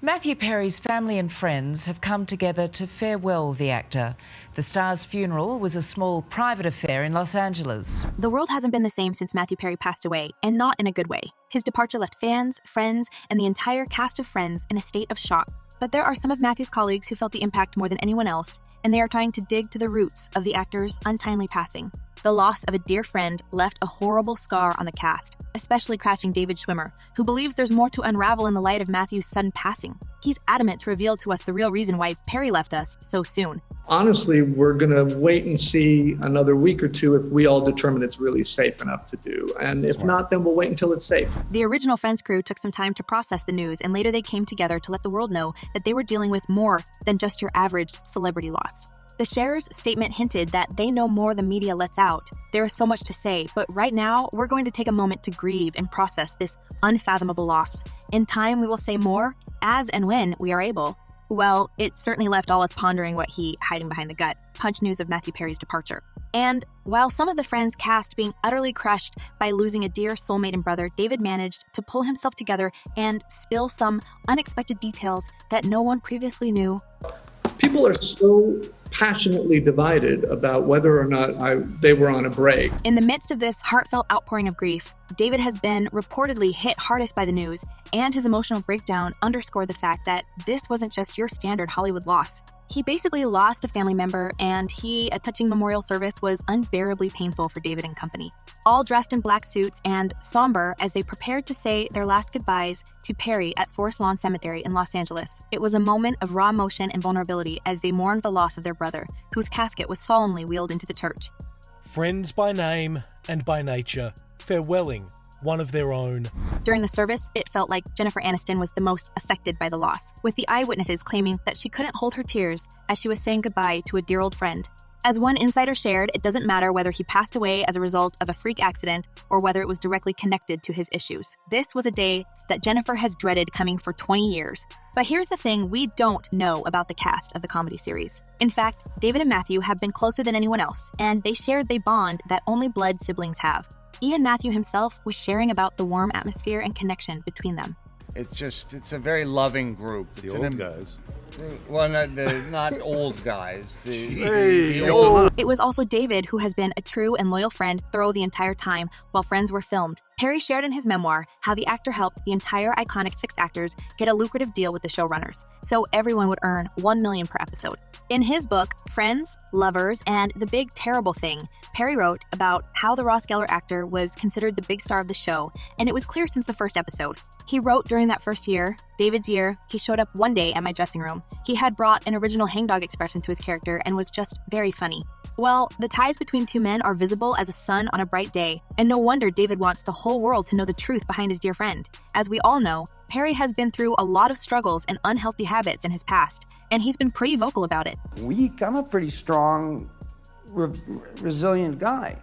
Matthew Perry's family and friends have come together to farewell the actor. The star's funeral was a small private affair in Los Angeles. The world hasn't been the same since Matthew Perry passed away, and not in a good way. His departure left fans, friends, and the entire cast of Friends in a state of shock. But there are some of Matthew's colleagues who felt the impact more than anyone else, and they are trying to dig to the roots of the actor's untimely passing. The loss of a dear friend left a horrible scar on the cast, especially crashing David Schwimmer, who believes there's more to unravel in the light of Matthew's sudden passing. He's adamant to reveal to us the real reason why Perry left us so soon. Honestly, we're going to wait and see another week or two if we all determine it's really safe enough to do. And if not, then we'll wait until it's safe. The original Friends crew took some time to process the news, and later they came together to let the world know that they were dealing with more than just your average celebrity loss. The sharers' statement hinted that they know more than media lets out. There is so much to say, but right now, we're going to take a moment to grieve and process this unfathomable loss. In time, we will say more, as and when we are able. Well, it certainly left all us pondering what he, hiding behind the gut, punched news of Matthew Perry's departure. And while some of the Friends cast being utterly crushed by losing a dear soulmate and brother, David managed to pull himself together and spill some unexpected details that no one previously knew. People are so passionately divided about whether or not they were on a break. In the midst of this heartfelt outpouring of grief, David has been reportedly hit hardest by the news, and his emotional breakdown underscored the fact that this wasn't just your standard Hollywood loss. He basically lost a family member, and a touching memorial service was unbearably painful for David and company. All dressed in black suits and somber as they prepared to say their last goodbyes to Perry at Forest Lawn Cemetery in Los Angeles. It was a moment of raw emotion and vulnerability as they mourned the loss of their brother, whose casket was solemnly wheeled into the church. Friends by name and by nature, farewelling one of their own. During the service, it felt like Jennifer Aniston was the most affected by the loss, with the eyewitnesses claiming that she couldn't hold her tears as she was saying goodbye to a dear old friend. As one insider shared, it doesn't matter whether he passed away as a result of a freak accident or whether it was directly connected to his issues. This was a day that Jennifer has dreaded coming for 20 years. But here's the thing we don't know about the cast of the comedy series. In fact, David and Matthew have been closer than anyone else, and they shared the bond that only blood siblings have. Even Matthew himself was sharing about the warm atmosphere and connection between them. It's a very loving group. The old guys. Well, not old guys. It was also David who has been a true and loyal friend through the entire time while Friends were filmed. Perry shared in his memoir how the actor helped the entire iconic 6 actors get a lucrative deal with the showrunners, so everyone would earn $1 million per episode. In his book, Friends, Lovers, and The Big Terrible Thing, Perry wrote about how the Ross Geller actor was considered the big star of the show, and it was clear since the first episode. He wrote during that first year, David's year, he showed up one day at my dressing room. He had brought an original hangdog expression to his character and was just very funny. Well, the ties between two men are visible as a sun on a bright day, and no wonder David wants the whole world to know the truth behind his dear friend. As we all know, Perry has been through a lot of struggles and unhealthy habits in his past, and he's been pretty vocal about it. I'm a pretty strong, resilient guy.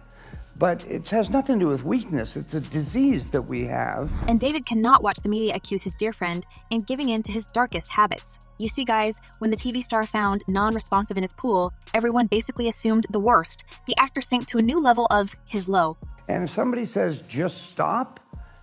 But it has nothing to do with weakness. It's a disease that we have. And David cannot watch the media accuse his dear friend in giving in to his darkest habits. You see, guys, when the TV star found non-responsive in his pool, everyone basically assumed the worst. The actor sank to a new level of his low. And if somebody says, just stop,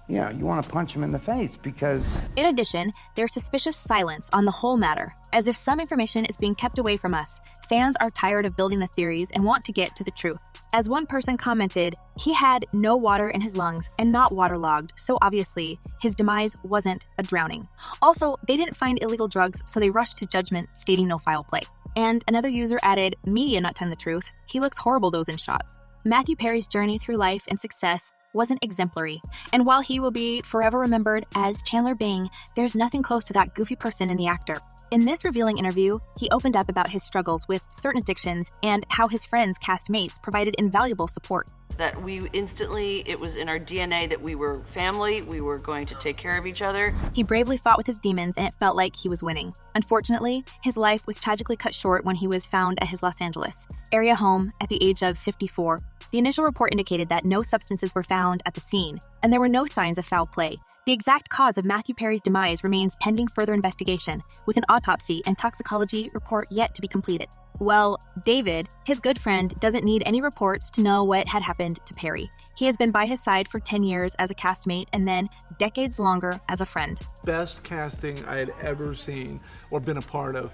you want to punch him in the face because... In addition, there's suspicious silence on the whole matter. As if some information is being kept away from us, fans are tired of building the theories and want to get to the truth. As one person commented, he had no water in his lungs and not waterlogged, so obviously, his demise wasn't a drowning. Also, they didn't find illegal drugs, so they rushed to judgment, stating no foul play. And another user added, media not telling the truth, he looks horrible those in shots. Matthew Perry's journey through life and success wasn't exemplary, and while he will be forever remembered as Chandler Bing, there's nothing close to that goofy person in the actor. In this revealing interview, he opened up about his struggles with certain addictions and how his friends, castmates, provided invaluable support. That it was in our DNA that we were family, we were going to take care of each other. He bravely fought with his demons and it felt like he was winning. Unfortunately, his life was tragically cut short when he was found at his Los Angeles area home at the age of 54. The initial report indicated that no substances were found at the scene, and there were no signs of foul play. The exact cause of Mathew Perry's demise remains pending further investigation, with an autopsy and toxicology report yet to be completed. Well, David, his good friend, doesn't need any reports to know what had happened to Perry. He has been by his side for 10 years as a castmate and then decades longer as a friend. Best casting I had ever seen or been a part of.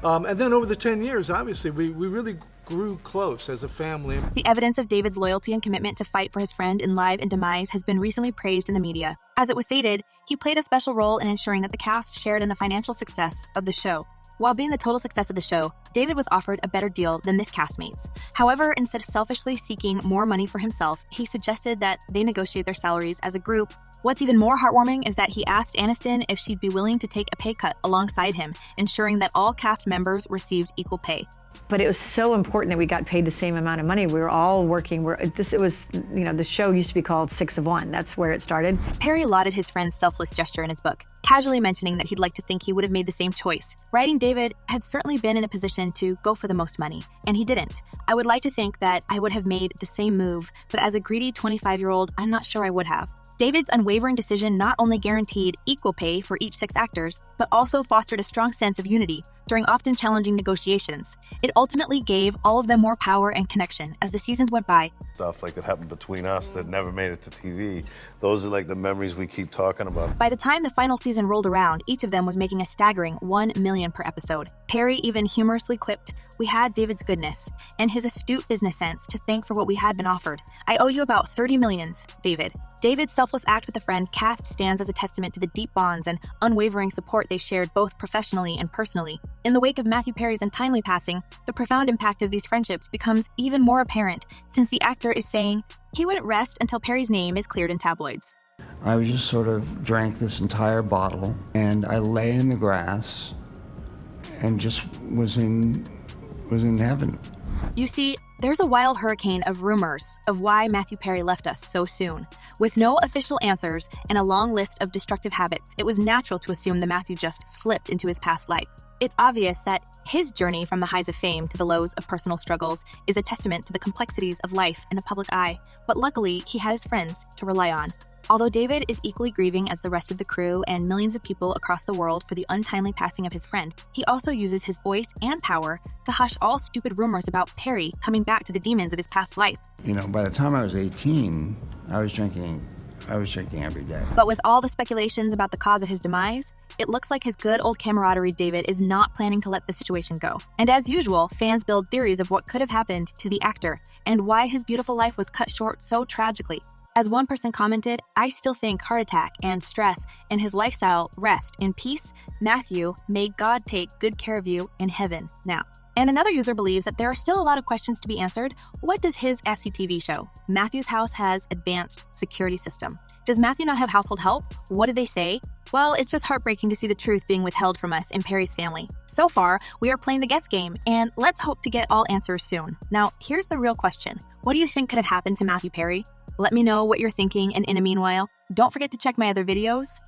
And then over the 10 years, obviously, we really grew close as a family. The evidence of David's loyalty and commitment to fight for his friend in life and demise has been recently praised in the media. As it was stated, he played a special role in ensuring that the cast shared in the financial success of the show. While being the total success of the show, David was offered a better deal than his castmates. However, instead of selfishly seeking more money for himself, he suggested that they negotiate their salaries as a group. What's even more heartwarming is that he asked Aniston if she'd be willing to take a pay cut alongside him, ensuring that all cast members received equal pay. But it was so important that we got paid the same amount of money. We were all working. The show used to be called 6 of 1. That's where it started. Perry lauded his friend's selfless gesture in his book, casually mentioning that he'd like to think he would have made the same choice. Writing David had certainly been in a position to go for the most money, and he didn't. I would like to think that I would have made the same move, but as a greedy 25-year-old, I'm not sure I would have. David's unwavering decision not only guaranteed equal pay for each 6 actors, but also fostered a strong sense of unity during often challenging negotiations. It ultimately gave all of them more power and connection as the seasons went by. Stuff like that happened between us that never made it to TV. Those are like the memories we keep talking about. By the time the final season rolled around, each of them was making a staggering $1 million per episode. Perry even humorously quipped, "We had David's goodness and his astute business sense to thank for what we had been offered. I owe you about 30 millions, David." David's selfless act with a friend cast stands as a testament to the deep bonds and unwavering support they shared both professionally and personally. In the wake of Mathew Perry's untimely passing, the profound impact of these friendships becomes even more apparent since the actor is saying he wouldn't rest until Perry's name is cleared in tabloids. I just sort of drank this entire bottle, and I lay in the grass and just was in heaven. You see, there's a wild hurricane of rumors of why Mathew Perry left us so soon. With no official answers and a long list of destructive habits, it was natural to assume that Mathew just slipped into his past life. It's obvious that his journey from the highs of fame to the lows of personal struggles is a testament to the complexities of life in the public eye, but luckily he had his friends to rely on. Although David is equally grieving as the rest of the crew and millions of people across the world for the untimely passing of his friend, he also uses his voice and power to hush all stupid rumors about Perry coming back to the demons of his past life. By the time I was 18, I was drinking every day. But with all the speculations about the cause of his demise, it looks like his good old camaraderie David is not planning to let the situation go. And as usual, fans build theories of what could have happened to the actor and why his beautiful life was cut short so tragically. As one person commented, "I still think heart attack and stress and his lifestyle rest in peace. Mathew, may God take good care of you in heaven now." And another user believes that there are still a lot of questions to be answered. What does his SCTV show? Mathew's house has advanced security system. Does Mathew not have household help? What did they say? Well, it's just heartbreaking to see the truth being withheld from us in Perry's family. So far, we are playing the guess game, and let's hope to get all answers soon. Now, here's the real question. What do you think could have happened to Mathew Perry? Let me know what you're thinking, and in the meanwhile, don't forget to check my other videos.